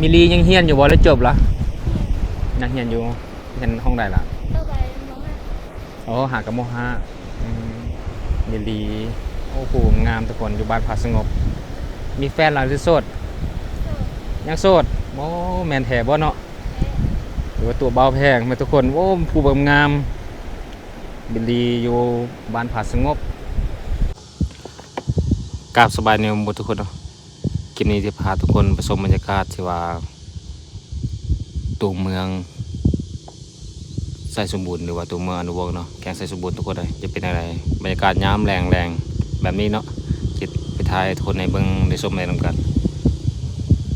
มิลียังเฮียนอยู่บ่แล้วจบละยังเฮียนอยู่เฮียนห้องใดล่ะต่อไปมห้าโอ้หากับโมฮะมิลีโอ้โหงามทุกคนอยู่บ้านผาสงบมีแฟนหรือโสดยังโสดโอ้แมนแถบ่เนาะหรือว่าตัวเบาแพงมาทุกคนโอ้ผู้บ่งามมิลีอยู่บ้านผาสงบกราบสบายในหมดทุกคนเนาะคลิปนี้จะพาทุกคนไปชมบรรยากาศที่ว่าตัวเมืองไซสมบูรณ์หรือว่าตัวเมืองอนุวงศ์เนาะแกงไซสมบูรณ์ทุกคนเลยจะเป็นอะไรบรรยากาศย้ำแรงแบบนี้เนาะคิดไปทายทุกคนในเบื้องในชมในนำกัน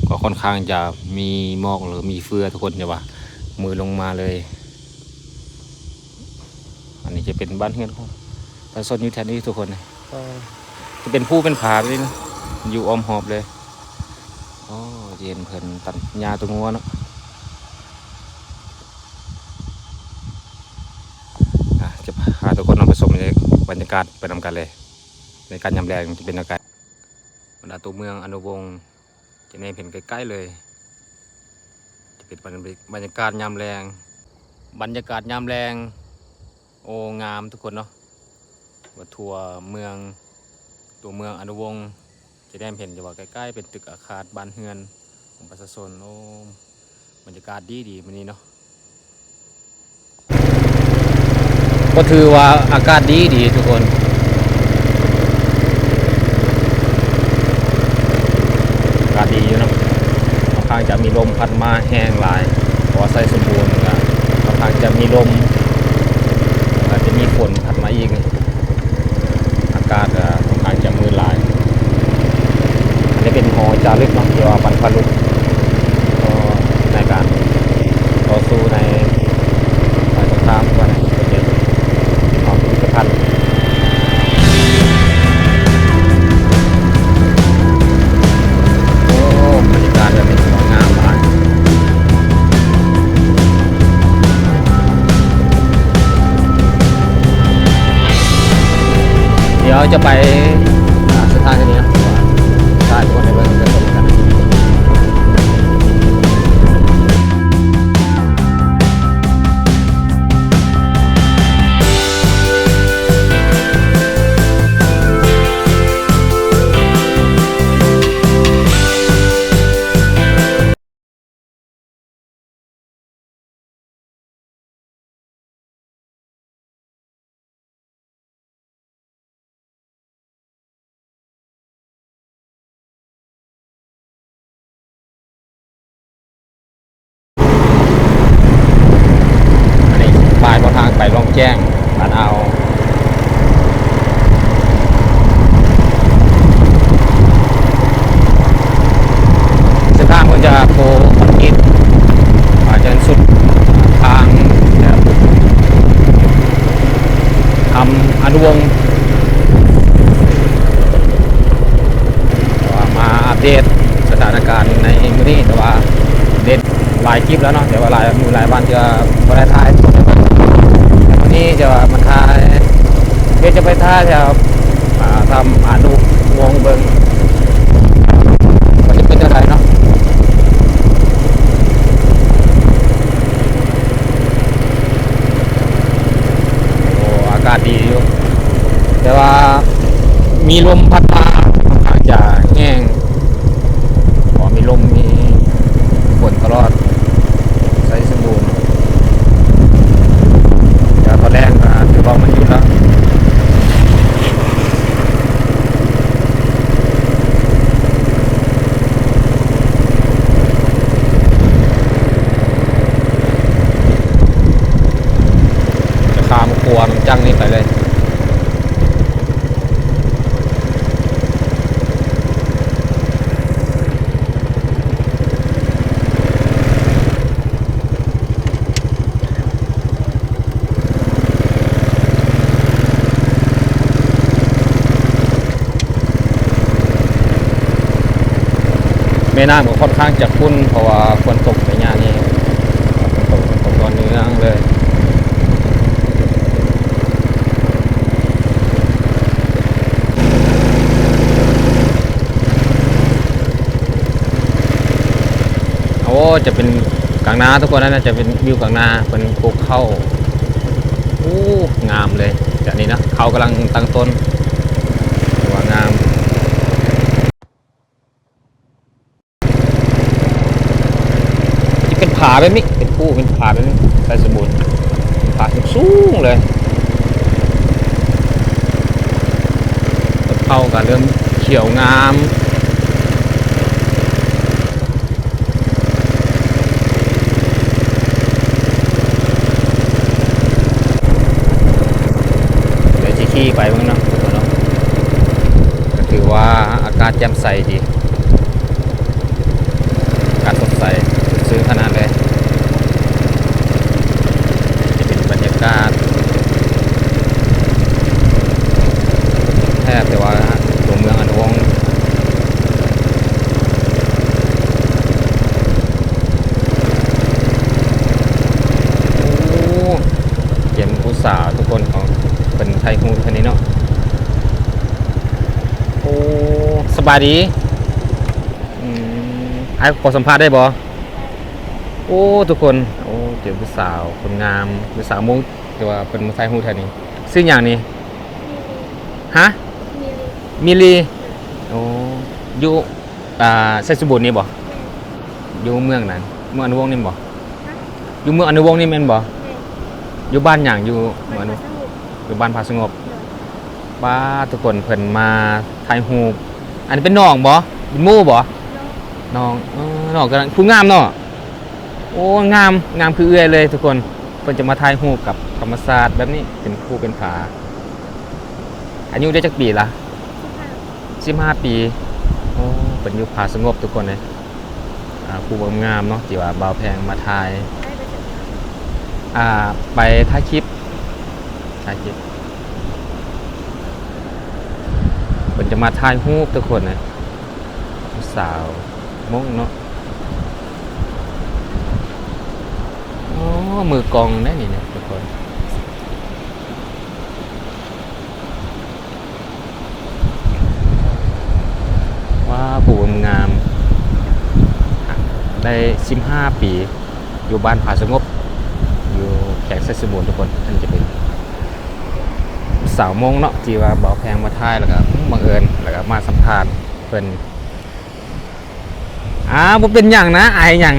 ก็ค่อนข้างจะมีหมอกหรือมีเฟือทุกคนจะว่ามือลงมาเลยอันนี้จะเป็นบ้านเฮือนของประชาชนอยู่แถวนี้ทุกคนก็จะเป็นผู้เป็นผาไปเลยนะอยู่อ้อมหอบเลยอ๋อเย็นเพลินตัดหญ้าตัวงัวเนาะจะพาทุกคนนำไปชมบรรยากาศไปนำกันเลยในการยำแรงจะเป็นยังไงบรรดาตัวเมืองอนุวงศ์จะเห็นใกล้ๆเลยจะเป็นบรรยากาศยำแรงโอ้งามทุกคนเนาะว่าทัวร์เมืองตัวเมืองอนุวงศ์จะได้เห็นอยู่ว่าใกล้ๆเป็นตึกอาคารบ้านเฮือนของประชาชนโอ้บรรยากาศดีวันนี้เนาะก็ถือว่าอากาศดีทุกคนอากาศดีอยู่เนาะค่อนข้างจะมีลมพัดมาแห้งหลายเพราะไซสมบูรณ์ก็ค่อนข้างจะมีลมอาจจะมีฝนพัดมาอีกอากาศค่อนข้างจะมืดหลายอันนี้เป็นหอจารึกเนาะเกี่ยวกับบรรพบุรุษในการต่อสู้ในสงครามว่าในประเทศหอพิพิธภัณฑ์โอ้บรรยากาศแบบนี้สวยงามมากเดี๋ยวจะไปสถานที่นี้นะใช่ทุกคนในเมืองจะชมกันปลายบนทางไปล่องแจ้งบ้านเอาเส้นทางมันจะโค้งอิดอาจจะสุดทางทำอนุวงศ์มาอัปเดตสถานการณ์ในมื้อนี้แต่ว่าเด็ดหลายคลิปแล้วเนาะแต่ว่าหลายวันจะบริท้ายวันนี้จะมาท้ายเดี๋ยวจะไปท้ายจะทำอนุวงศ์เบิ้งมันจะเป็นยังไงเนาะโอ้อากาศดีอยู่แต่ว่ามีลมพัดมาอาจจะแห้งพอมีลมมีฝนตลอดใส่สมบูรณ์แต่ตอนแรกถือว่ามันหยุดแล้วจะข้ามครัวมันจังนี่ไปเลยแม่น้ำก็ค่อนข้างจะคุ้นเพราะว่าฝนตกในย่านี้ฝนตกตอนเนื่องเลย โอ้จะเป็นกลางนาทุกคนนะจะเป็นวิวกลางนาเป็นภูเขาโอ้งามเลยจากนี้นะเขากำลังตั้งต้นว่างามที่เป็นผาแบบนี้เป็นผู้เป็นผาแบบนี้ใส่สมบูรณ์ผาสูงเลยต้นเข้ากันเริ่มเขียวงามขี่ไปบ้างเนาะทุกคนเนาะก็ถือว่าอากาศแจ่มใสดีอากาศสดใสซื้อขนาดเลยจะเป็นบรรยากาศแทบแต่ว่าตัวเมืองอนวงโอ้เยี่ยมผู้สาวทุกคนของเป็นไทยฮูคันนี้เนาะโอ้สบายดีไอ้ขอสัมภาษณ์ได้บ่โอ้ทุกคนโอ้เจอผู้สาวคนงามผู้สาวมุ้งแต่ว่าเป็นไทยฮูแถวนี้ซึ่งอย่างนี้ฮะมิลีโอ้อยู่ไซสุบุญนี่บ่อยู่เมืองนั้นเมืองอนุวงศ์นี่บ่อยู่เมืองอนุวงศ์นี่แม่นบ่อยู่บ้านอย่างอยู่เมืองอนุอยู่บ้านพาสงบบ้าทุกคนเพิ่นมาถ่ายรูปอันนี้เป็นน้องบ่เป็นหมู่บ่น้องน้องกำลังผู้งามเนาะโอ้งามคือเอื้อยเลยทุกคนเพิ่นจะมาถ่ายรูปกับธรรมศาสตร์แบบนี้เป็นผู้เป็นผาอายุได้จักปีละ15 ปีโอ้เพิ่นอยู่ผาสงบทุกคนเลยผู้งามเนาะที่ว่าบ่าวแพงมาถ่ายไปถ่ายคลิปมันจะมาถ่ายรูปทุกคนนะสาวมงเนาะอ๋อมือกองได้นี่เนี่ยทุกคนว่าผู้งามได้15 ปีอยู่บ้านผาสงบอยู่แขกไซสบูรณ์ทุกคนอันจะเป็นสาวมงเนาะที่ว่าบ่าวแพงมาถ่ายแล้วก็บังเอิญแล้วก็มาสัมภาษณ์เพิ่นบ่เป็นหยังนะอายหยัง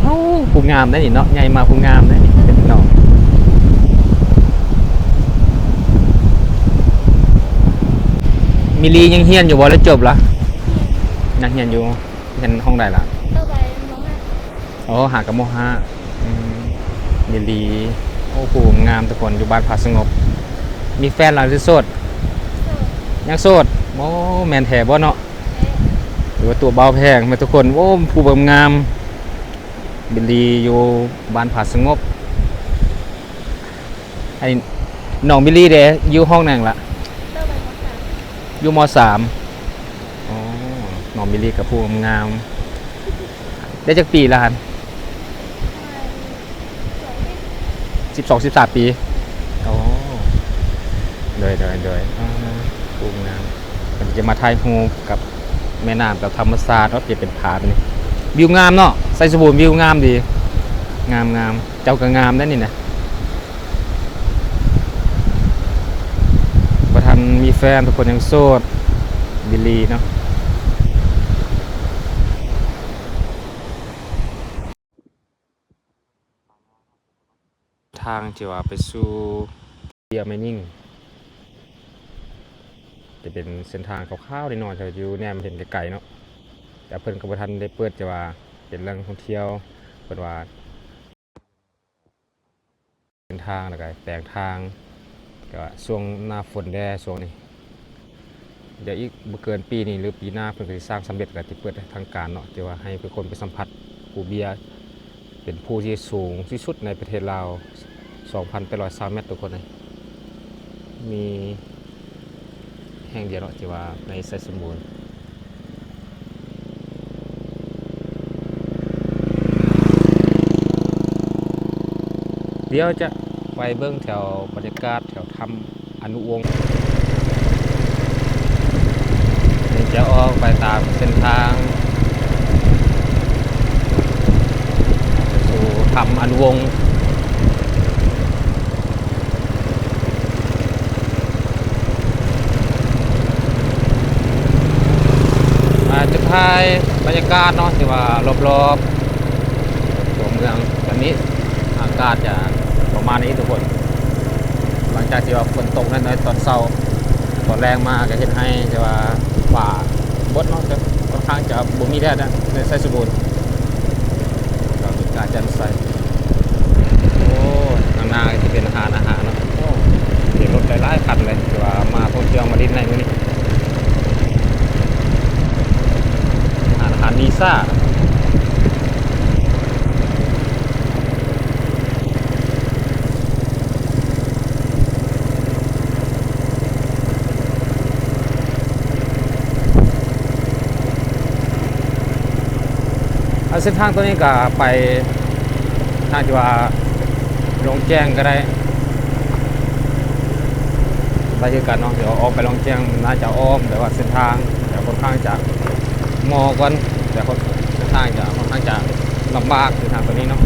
เอ้าผู้งามได้นี่เนาะใหญ่มาผู้งามได้นี่เป็นน้องมิลียังเฮียนอยู่บ่แล้วจบละยังเฮียนอยู่เฮียนห้องใดล่ะโอ้หากับม.5 มิลีโอ้ผู้งามทุกคนอยู่บ้านผาสงบมีแฟนหรือโสดยังโสดโอ้แมนแถบ่เนาะหรือว่าตัวเบาแพงมาทุกคนโอ้ผู้บ่งามบิลลีอยู่บ้านผาสงบไอ้น้องบิลลี่เด้อยู่ห้องนั่งละอยู่ม.3อ๋อน้องบิลลี่กับผู้งามได้จักปีละฮัน12-13 ปีโอ้โดยภูมิงามมันจะมาถ่ายรูปกับแม่น้ำกับธรรมศาสตร์ว่าเป็นผาเป็นวิวงามเนาะไซสบูรณ์วิวงามดีงามเจ้าก็งามได้นี่นะประทันมีแฟนทุกคนยังโสดบิลลี่เนาะทางที่ว่าไปสู่เบียร์ไมนิ่งจะเป็นเส้นทางคร่าวๆนิดหน่อยจะอยู่เนี่ยมันเห็นไกลๆเนาะแต่เพิ่นก็บ่ทันได้เปิดจะว่าเป็นเรื่องท่องเที่ยวเพิ่นว่าเส้นทางแล้วก็แปลงทางก็ช่วงหน้าฝนแด่ช่วงนี้เดี๋ยวอีกบ่เกินปีนี้หรือปีหน้าเพิ่นก็สิสร้างสำเร็จก็สิเปิดทางการเนาะที่ว่าให้ผู้คนไปสัมผัสภูเบียร์เป็นภูที่สูงที่สุดในประเทศลาว 2,820 เมตรทุกคนเลยมีแห่งเดียวที่ว่าในไซสบูรณ์เดี๋ยวจะไปเบื้องแถวบรรยากาศแถวถ้ำอนุวงศ์จะออกไปตามเส้นทาง วงศ์จะถ่ายบรรยากาศเนาะที่ว่ารอบๆตัวเมืองตอนนี้อากาศจะประมาณนี้ทุกคนหลังจากที่ว่าฝนตกน้อยๆตอนเช้าตอนแรงมาก็เห็นให้จะว่าฝ่าบดเนาะจะค่อนข้างจะบ่มีแดดนะในไซสมบูรณ์เรามีการจัดใส่โอ้ข้างหน้าจะเป็นอาหารเนาะโอ้เห็นรถหลายๆคันเลยที่ว่ามาท่องเที่ยวมาดินในมื้อนี้อาหารวีซ่าเส้นทางตัวนี้ก็ไปทางที่ว่าลงแจ้งก็ได้ไปคือกันเนาะเดี๋ยวออกไปลงแจ้งน่าจะอ้อมแต่ว่าเส้นทางจะค่อนข้างจะงอก่อนแต่เส้นทางจะค่อนข้างจะลำบากเส้นทางตัวนี้เนาะ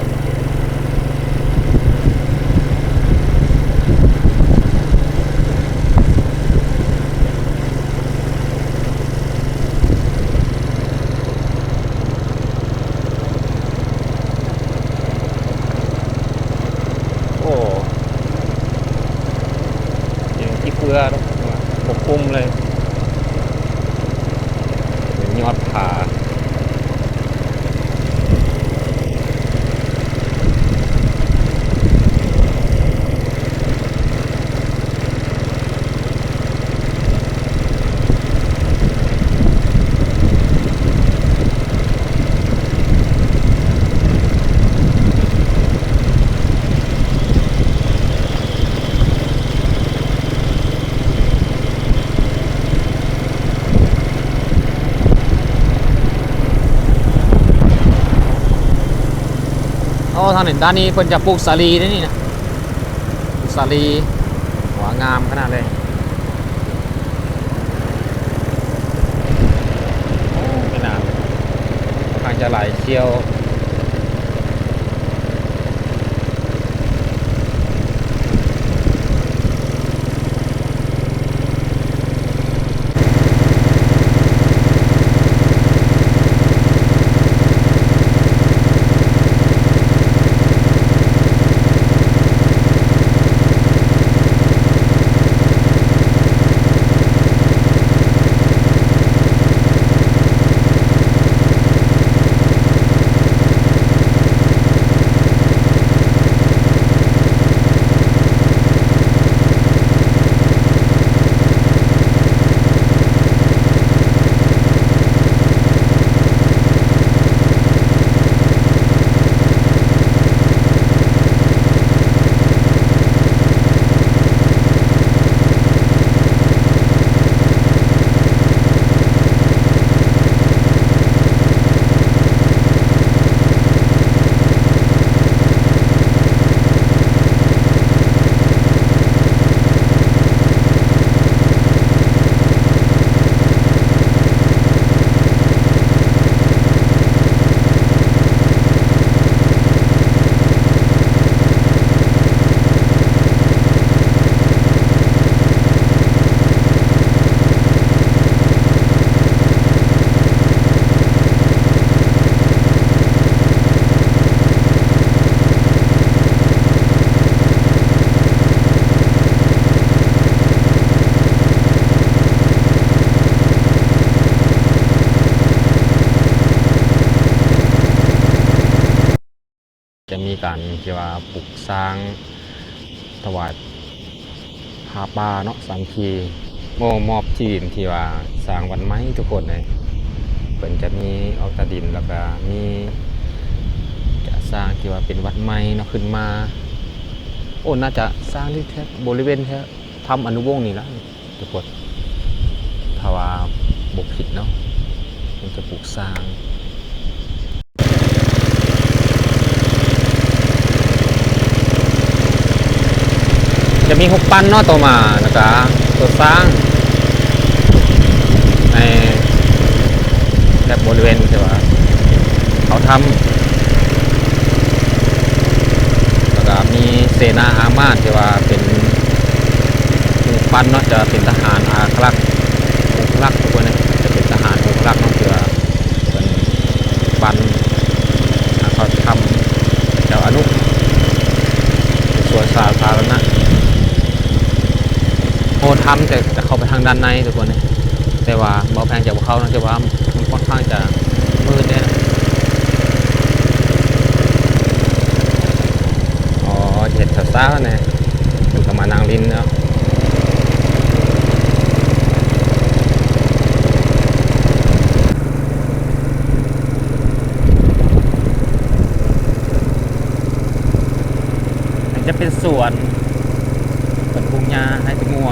เพื่อปกคลุมเลยเป็นยอดผาทางด้านนี้เพิ่นจะปลูกสาลีนี่นะปลูกสาลีหัวงามขนาดเลยไม่นานทางจะไหลเชี่ยวจะมีการที่ว่าปลูกสร้างถวายผ้าป่าเนาะสามทีมอบที่ดินที่ว่าสร้างวัดไม้ทุกคนเลยเพิ่นจะมีเอาตาดินแล้วก็มีจะสร้างที่ว่าเป็นวัดไม้เนาะขึ้นมาโอ้น่าจะสร้างที่แท้บริเวณแท้ทำอนุวงศ์นี่ละทุกคนถ้าว่าบ่ผิดเนาะมันจะปลูกสร้างจะมี6 ปันเนาะต่อมาแล้วก็ตัวสร้างในบริเวณที่ว่าเขาทำ นาอามาตย์ที่ว่าเป็นผู้ปั้นเนาะจะเป็นทหารอาคลักษ์องคลักษ์ทุกคนเนี่ยจะเป็นทหารองคลักษ์เนาะที่ว่าเป็นปั้นเขาทำเจ้าอนุเป็นส่วนสาธารณะโอทำจะเข้าไปทางด้านในทุกคนเนี่ยแต่ว่าเบาแพงจากเขาเนาะแต่ว่ามันค่อนข้างจะมืดเนี่ยเห็ดสาวๆเนี่ยมันก็มานั่งลิ้นเนาะมันจะเป็นสวนเป็นทุ่งหญ้าให้เป็นงัว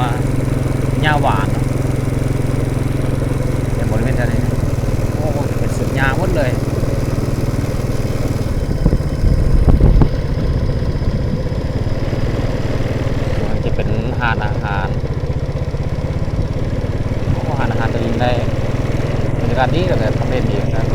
หญ้าหวานเนาะแต่บริเวณนี้โอ้เป็นสวนหญ้าหมดเลยหาดอาหารหาดอาหารจะยินได้บรรยากาศดีแต่ทำเล่นดีนะ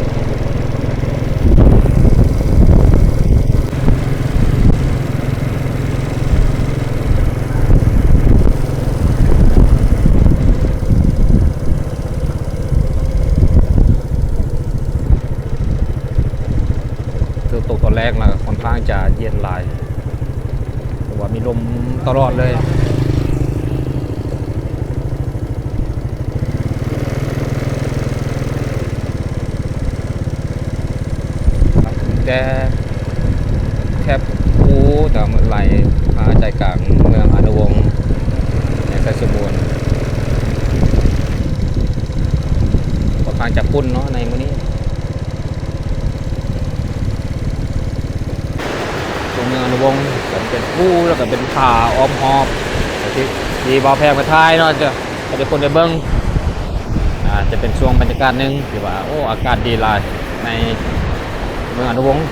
คือตกตอนแรกนะค่อนข้างจะเย็นหลายแต่ว่ามีลมตลอดเลยแต่แคบคูแต่เมื่อไหร่มาใจกลางเมืองอนุวงศ์ในไซสบูรณ์ค่อนข้างจะพุ่นเนาะในมื้อนี้ตัวเมืองอนุวงศ์เป็นผู้แล้วก็เป็นป่าอ้อมหอบที่บ่าวแพงไปท้ายเนาะจะได้คนได้เบิ้งจะเป็นช่วงบรรยากาศหนึ่งที่ว่าโอ้อากาศดีหลายในเมืองอนุวงศ์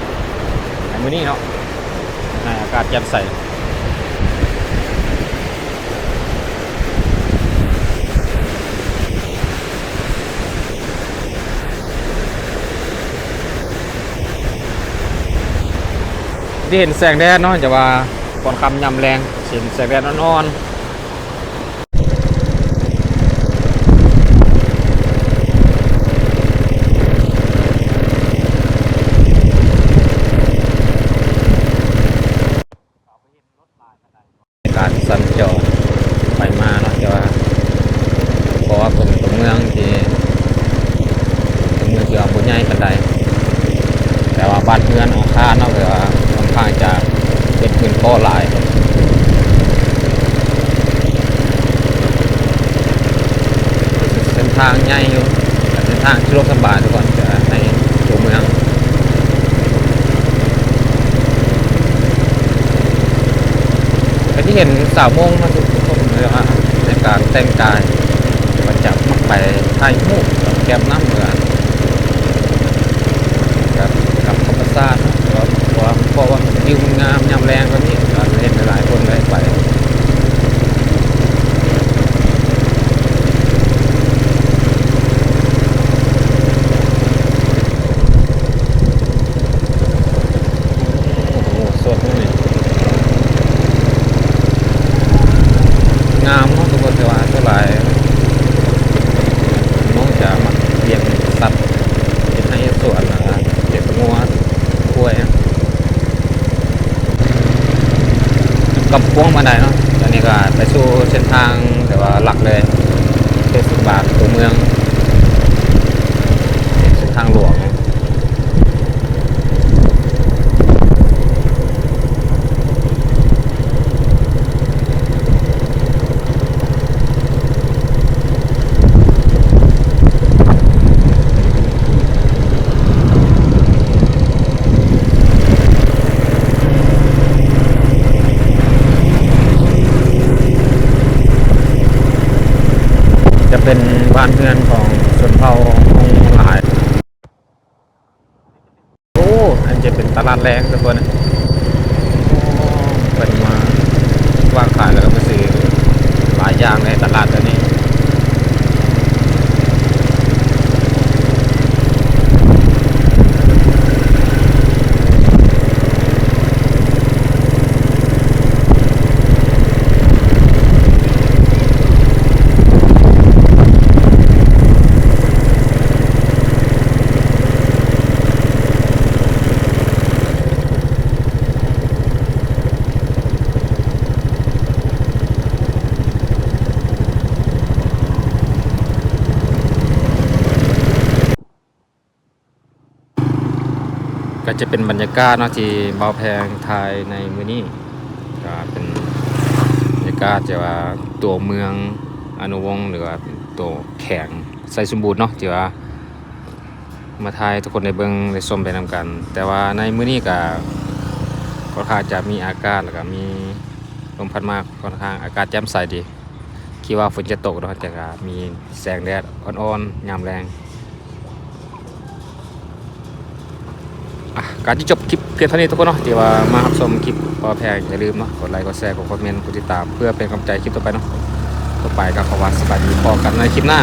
ในมื้อนี้เนาะในอากาศแจ่มใสที่เห็นแสงแดดเนาะจะว่าก่อนค่ำยามแรงเห็นแสงแดดอ่อนการสัญจรไปมาเนาะจะว่าเพราะว่าผมตรงเมืองที่จะบุญใหญ่กันใดแต่ว่าบ้านเมืองอาคารเนาะคือว่าค่อนข้างจะเป็นพื้นโตหลายเส้นทางใหญ่อยู่เส้นทางสะดวกสบายทุกคนจะในตัวเมืองที่เห็นสาวโมงมาทุกคนเลยว่าในการแต่งกายมันจะมักไปถ่ายรูปกับแก้มน้ำเหมือนกับธรรมชาติเพราะว่าวิวงามยามแรงก็นี่เห็นหลายคนเลยไปงามเนาะทุกคนแต่ว่าเท่าไหร่น้องจะมาเลี้ยงสัตว์เป็นให้สวนเก็บงัวกล้วยกับพวงมาได้เนาะตอนนี้ก็ไปสู่เส้นทางแต่ว่าหลักเลยเทศบาลตัวเมืองเส้นทางหลวงจะเป็นบ้านเรือนของชนเผ่าฮงหลายโอ้อันจะเป็นตลาดแรงทุกคนเป็นมาวางขายแล้วก็มาซื้อหลายอย่างในตลาดตัวนี้ ก็จะเป็นบรรยากาศเนาะที่เบาแพงไทยในมื้อนี้ก็เป็นบรรยากาศจะว่าตัวเมืองอนุวงศ์หรือว่าตัวแข็งไซสมบูรณ์เนาะที่ว่ามาไทยทุกคนได้เบิ่งได้ชมไปนำกัน แต่ว่าในมื้อนี้ก็ค่อนข้างจะมีอากาศแล้วก็มีลมพัดมาค่อนข้างอากาศแจ่มใสดีคิดว่าฝนจะตกเนาะแต่ก็มีแสงแดดอ่อนๆยามแรงการที่จบคลิปเพียงเท่านี้ทุกคนเนาะที่ว่ามารับชมคลิปพอแพงอย่าลืมเนาะกดไลค์กดแชร์กดคอมเมนต์กดติดตามเพื่อเป็นกำลังใจคลิปต่อไปเนาะต่อไปก็ขอว่าสวัสดีพอกันในคลิปหน้า